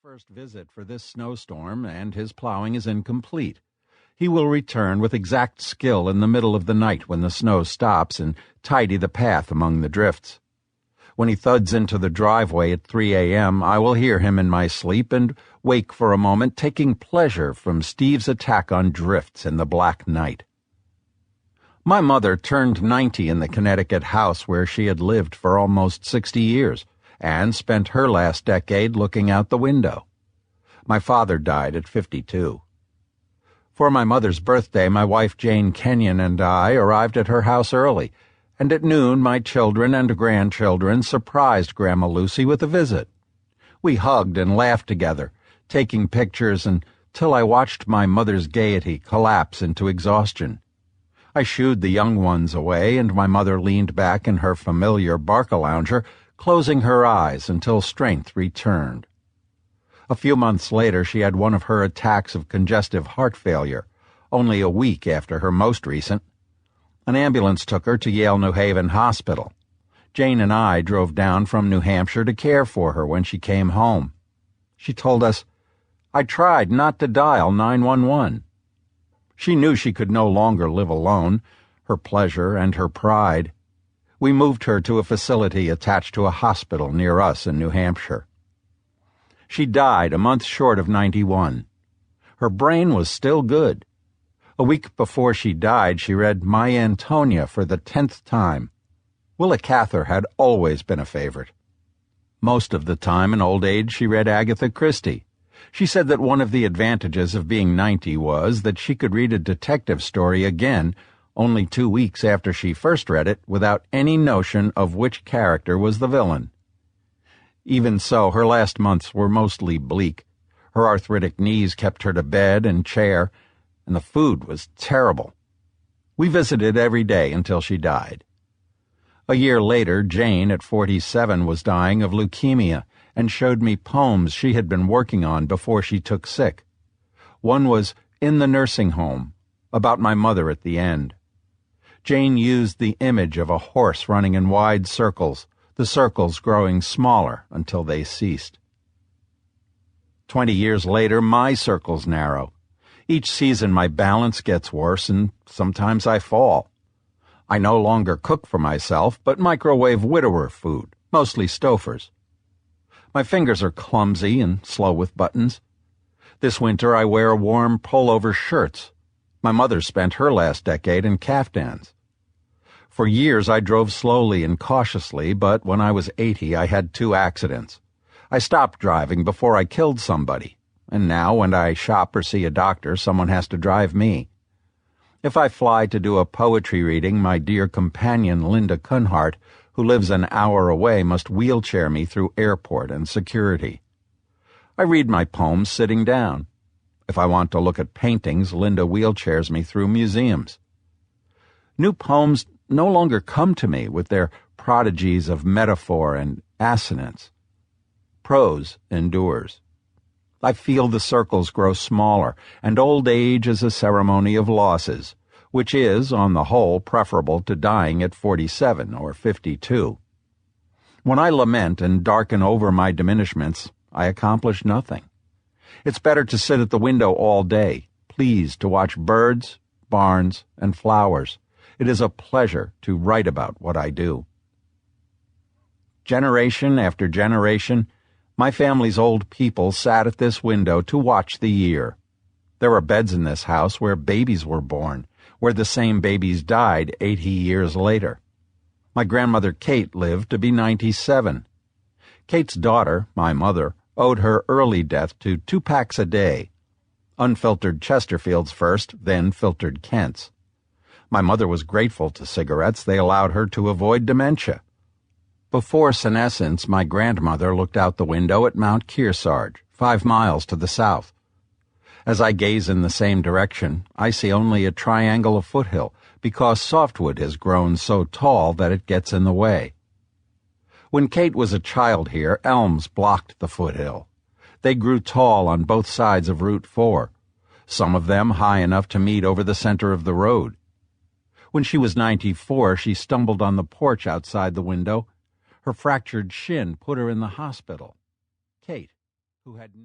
first visit for this snowstorm, and his plowing is incomplete. He will return with exact skill in the middle of the night when the snow stops and tidy the path among the drifts. When he thuds into the driveway at 3 a.m., I will hear him in my sleep and wake for a moment, taking pleasure from Steve's attack on drifts in the black night. My mother turned 90 in the Connecticut house where she had lived for almost 60 years, and spent her last decade looking out the window. My father died at 52. For my mother's birthday, my wife Jane Kenyon and I arrived at her house early, and at noon my children and grandchildren surprised Grandma Lucy with a visit. We hugged and laughed together, taking pictures until I watched my mother's gaiety collapse into exhaustion. I shooed the young ones away, and my mother leaned back in her familiar Barcalounger, closing her eyes until strength returned. A few months later, she had one of her attacks of congestive heart failure, only a week after her most recent. An ambulance took her to Yale New Haven Hospital. Jane and I drove down from New Hampshire to care for her when she came home. She told us, "I tried not to dial 911. She knew she could no longer live alone, her pleasure and her pride. We moved her to a facility attached to a hospital near us in New Hampshire. She died a month short of 91. Her brain was still good. A week before she died, she read My Antonia for the 10th time. Willa Cather had always been a favorite. Most of the time in old age, she read Agatha Christie. She said that one of the advantages of being 90 was that she could read a detective story again only 2 weeks after she first read it without any notion of which character was the villain. Even so, her last months were mostly bleak. Her arthritic knees kept her to bed and chair, and the food was terrible. We visited every day until she died. A year later, Jane, at 47, was dying of leukemia and showed me poems she had been working on before she took sick. One was In the Nursing Home, about my mother at the end. Jane used the image of a horse running in wide circles, the circles growing smaller until they ceased. 20 years later, my circles narrow. Each season my balance gets worse, and sometimes I fall. I no longer cook for myself, but microwave widower food, mostly Stouffer's. My fingers are clumsy and slow with buttons. This winter I wear warm pullover shirts. My mother spent her last decade in caftans. For years I drove slowly and cautiously, but when I was 80 I had 2 accidents. I stopped driving before I killed somebody, and now when I shop or see a doctor, someone has to drive me. If I fly to do a poetry reading, my dear companion Linda Cunhart, who lives an hour away, must wheelchair me through airport and security. I read my poems sitting down. If I want to look at paintings, Linda wheelchairs me through museums. New poems no longer come to me with their prodigies of metaphor and assonance. Prose endures. I feel the circles grow smaller, and old age is a ceremony of losses, which is, on the whole, preferable to dying at 47 or 52. When I lament and darken over my diminishments, I accomplish nothing. It's better to sit at the window all day, pleased to watch birds, barns, and flowers. It is a pleasure to write about what I do. Generation after generation, my family's old people sat at this window to watch the year. There are beds in this house where babies were born, where the same babies died 80 years later. My grandmother Kate lived to be 97. Kate's daughter, my mother, owed her early death to 2 packs a day. Unfiltered Chesterfields first, then filtered Kents. My mother was grateful to cigarettes. They allowed her to avoid dementia. Before senescence, my grandmother looked out the window at Mount Kearsarge, 5 miles to the south. As I gaze in the same direction, I see only a triangle of foothill, because softwood has grown so tall that it gets in the way. When Kate was a child here, elms blocked the foothill. They grew tall on both sides of Route 4, some of them high enough to meet over the center of the road. When she was 94, she stumbled on the porch outside the window. Her fractured shin put her in the hospital. Kate, who had